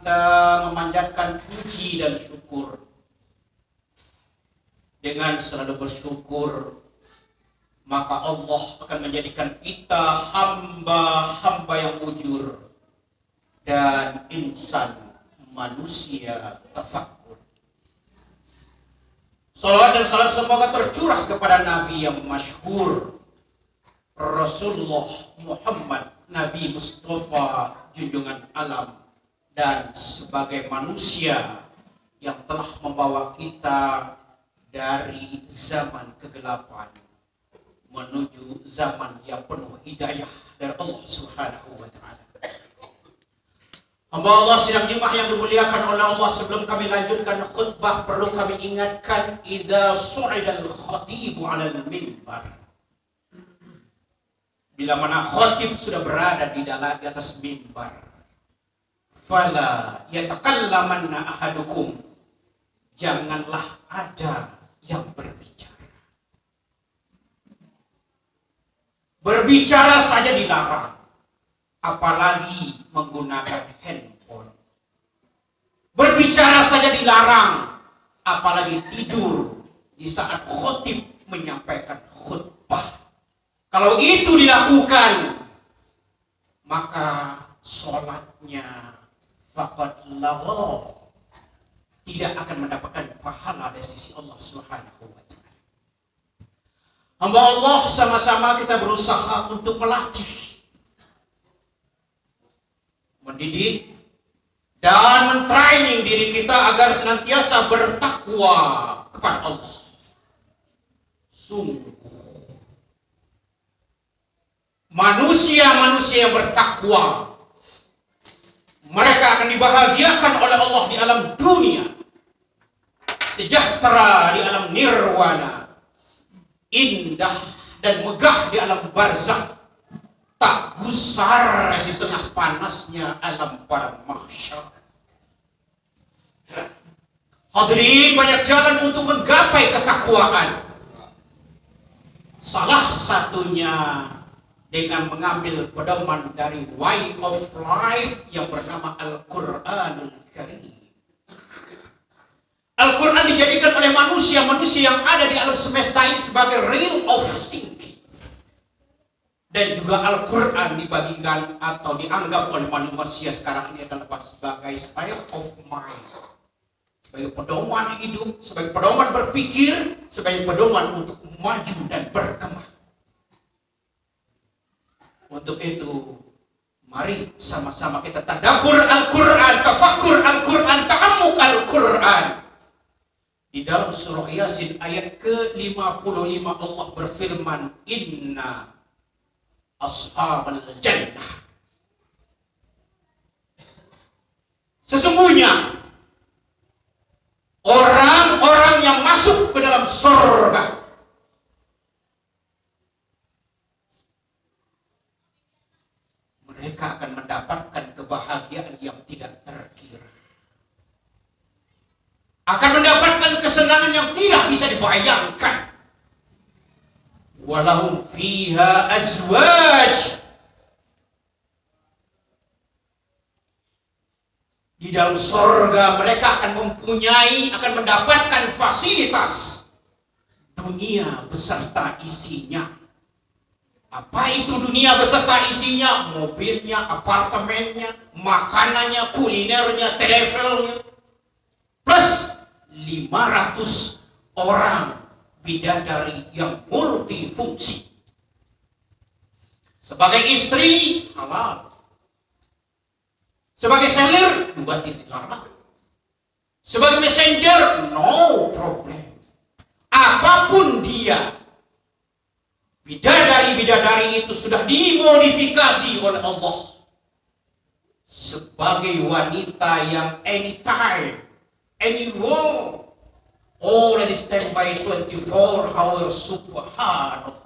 kita memanjatkan puji dan syukur dengan selalu bersyukur, maka Allah akan menjadikan kita hamba-hamba yang mujur dan insan manusia tafakkur. Salawat dan salam semoga tercurah kepada Nabi yang masyhur, Rasulullah Muhammad, Nabi Mustafa junjungan alam, dan sebagai manusia yang telah membawa kita dari zaman kegelapan menuju zaman yang penuh hidayah dari Allah Subhanahu wa taala. Hamba Allah sidang jemaah yang dimuliakan oleh Allah, sebelum kami lanjutkan khutbah perlu kami ingatkan, idza su'idal khatibu 'alal mimbar. Bila mana khatib sudah berada di atas mimbar, fala yatakallamanna ahadukum, janganlah ada yang berbicara. Berbicara saja dilarang, apalagi menggunakan handphone. Berbicara saja dilarang, apalagi tidur di saat khatib menyampaikan khutbah. Kalau itu dilakukan, maka sholatnya faqad lagha, tidak akan mendapatkan pahala dari sisi Allah Subhanahu wa taala. Hamba Allah, sama-sama kita berusaha untuk melatih, mendidik dan mentraining diri kita agar senantiasa bertakwa kepada Allah. Sungguh manusia-manusia yang bertakwa, mereka akan dibahagiakan oleh Allah di alam dunia, sejahtera di alam nirwana, indah dan megah di alam barzakh, tak gusar di tengah panasnya alam padang mahsyar. Hadirin, banyak jalan untuk menggapai ketakwaan. Salah satunya dengan mengambil pedoman dari way of life yang bernama Al-Quranul Karim. Al-Quran dijadikan oleh manusia-manusia yang ada di alam semesta ini sebagai real of thinking. Dan juga Al-Quran dibagikan atau dianggap oleh manusia sekarang ini adalah sebagai style of mind, sebagai pedoman hidup, sebagai pedoman berpikir, sebagai pedoman untuk maju dan berkembang. Untuk itu, mari sama-sama kita tadabbur Al-Quran, tafakkur Al-Quran, ta'ammuk Al-Quran. Di dalam surah Yasin ayat ke-55 Allah berfirman, inna ashabal jannah, sesungguhnya orang-orang yang masuk ke dalam surga, mereka akan mendapatkan kebahagiaan yang tidak terkira, akan mendapatkan kesenangan yang tidak bisa dibayangkan. Walahum fiha azwaj, di dalam surga mereka akan mendapatkan fasilitas dunia beserta isinya. Apa itu dunia beserta isinya? Mobilnya, apartemennya, makanannya, kulinernya, travelnya, plus 500 orang bidadari yang multifungsi. Sebagai istri, halal. Sebagai seller, juga tidak dilarang. Sebagai messenger, no problem. Apapun dia, bidadari-bidadari itu sudah dimodifikasi oleh Allah sebagai wanita yang anytime, anywhere, already standby 24 hours. Subhanallah.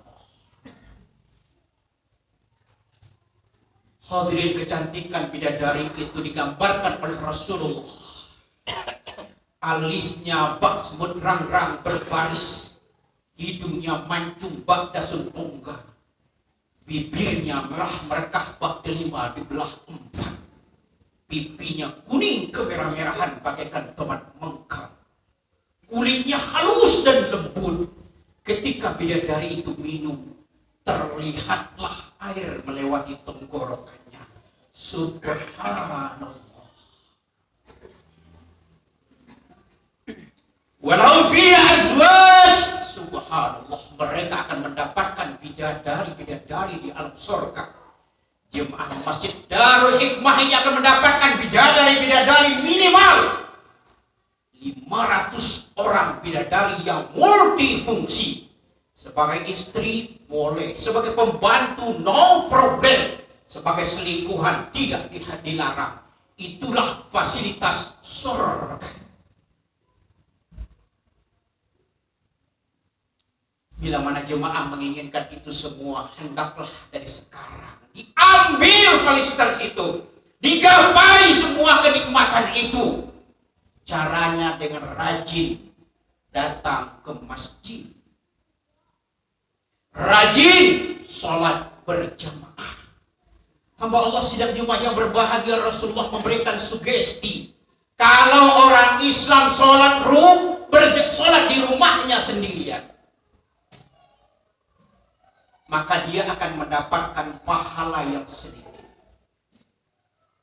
Hadirin, kecantikan bidadari itu digambarkan oleh Rasulullah. Alisnya bak semut rang-rang berbaris, hidungnya mancung bak dasun tunggal, bibirnya merah merekah bak delima dibelah empat, pipinya kuning kemerah-merahan bagaikan tomat mengkal, kulitnya halus dan lembut. Ketika bidadari itu minum, terlihatlah air melewati tenggorokannya. Subhanallah. Walau fiha azwaj, subhanallah, mereka akan mendapatkan bidadari-bidadari di alam surga. Jemaah Masjid Darul Hikmah ini akan mendapatkan bidadari-bidadari minimal 500 orang bidadari yang multifungsi. Sebagai istri boleh, sebagai pembantu no problem, sebagai selingkuhan tidak dilarang. Itulah fasilitas surga. Bila mana jemaah menginginkan itu semua, hendaklah dari sekarang diambil fasilitas itu, digapai semua kenikmatan itu. Caranya dengan rajin datang ke masjid, rajin sholat berjamaah. Hamba Allah sidang Jumat yang berbahagia, Rasulullah memberikan sugesti, kalau orang Islam sholat di rumahnya sendirian, maka dia akan mendapatkan pahala yang sedikit.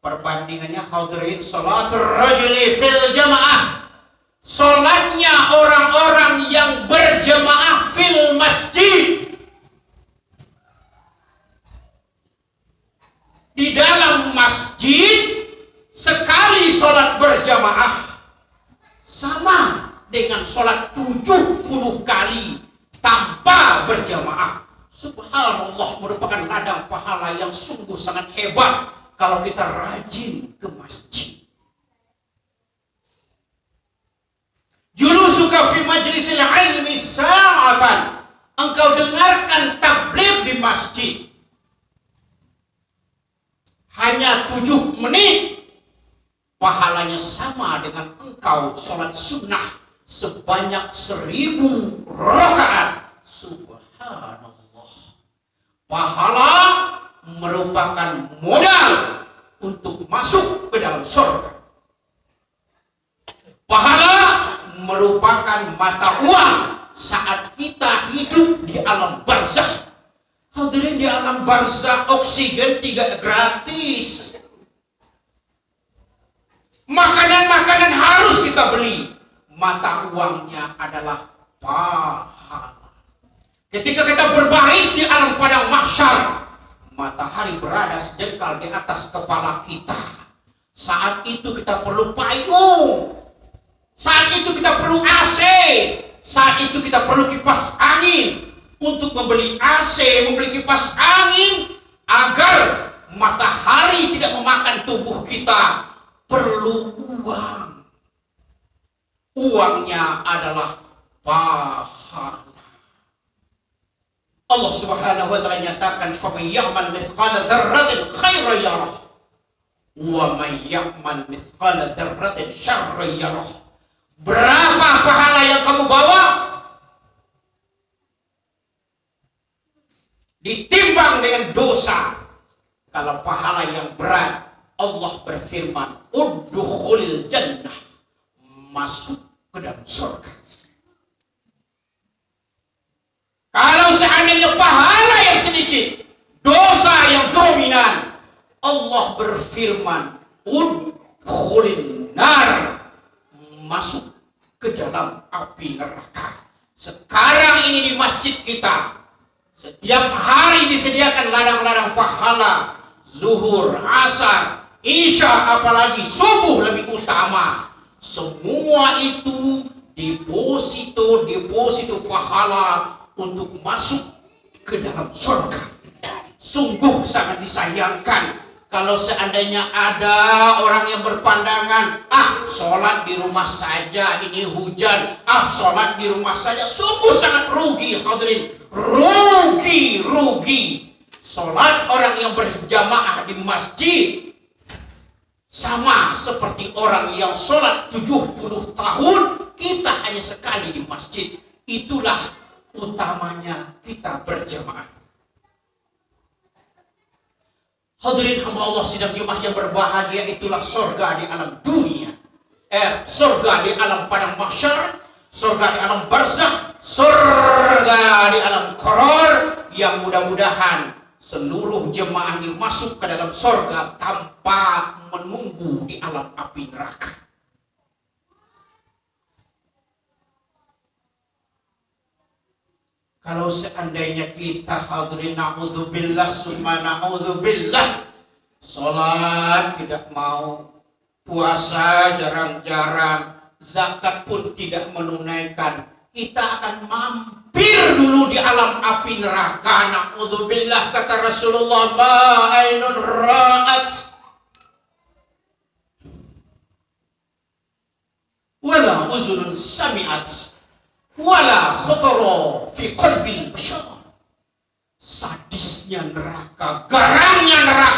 Perbandingannya, hadirin, salatul rajuli fil jamaah, salatnya orang-orang yang berjamaah fil masjid, di dalam masjid, sekali salat berjamaah sama dengan salat 70 kali tanpa berjamaah. Subhanallah, merupakan ladang pahala yang sungguh sangat hebat kalau kita rajin ke masjid. Julusuka fi majlisil ilmi sa'atan, engkau dengarkan tabligh di masjid hanya 7 menit, pahalanya sama dengan engkau sholat sunnah sebanyak 1000 rakaat. Subhanallah. Pahala merupakan modal untuk masuk ke dalam surga. Pahala merupakan mata uang saat kita hidup di alam barzakh. Hadirin, di alam barzakh oksigen tidak gratis. Makanan-makanan harus kita beli. Mata uangnya adalah pahala. Ketika kita berbaris di alam padang mahsyar, matahari berada sejengkal di atas kepala kita. Saat itu kita perlu payung. Saat itu kita perlu AC. Saat itu kita perlu kipas angin. Untuk membeli AC, membeli kipas angin, agar matahari tidak memakan tubuh kita, perlu uang. Uangnya adalah pahala. Allah Subhanahu wa taala nyatakan, "Faman ya'mal mithqala dzarratin khairan yarah, wa man ya'mal mithqala dzarratin syarran yarah." Berapa pahala yang kamu bawa? Ditimbang dengan dosa. Kalau pahala yang berat, Allah berfirman, "Udkhulil jannah." Masuk ke dalam surga. Kalau seandainya pahala yang sedikit, dosa yang dominan, Allah berfirman, "Udkhulin nar." Masuk ke dalam api neraka. Sekarang ini di masjid kita, setiap hari disediakan ladang-ladang pahala. Zuhur, asar, isya, apalagi subuh lebih utama. Semua itu deposito pahala untuk masuk ke dalam surga. Sungguh sangat disayangkan kalau seandainya ada orang yang berpandangan, sholat di rumah saja, ini hujan, sholat di rumah saja. Sungguh sangat rugi, hadirin. Rugi. Sholat orang yang berjamaah di masjid sama seperti orang yang sholat 70 tahun, kita hanya sekali di masjid. Itulah utamanya kita berjamaah. Hadirin hamba Allah sidang Jumat yang berbahagia, itulah surga di alam dunia. Surga di alam padang mahsyar, surga di alam barzakh, surga di alam qaror, yang mudah-mudahan seluruh jemaah ini masuk ke dalam surga tanpa menunggu di alam api neraka. Kalau seandainya kita hadirin na'udzubillah summa na'udzubillah, sholat tidak mau, puasa jarang-jarang, zakat pun tidak menunaikan, kita akan mampir dulu di alam api neraka. Na'udzubillah, kata Rasulullah, ma'ainun ra'at wala uzunun sami'at wala khotoro fi qalbil bashar. Sadisnya neraka, garangnya neraka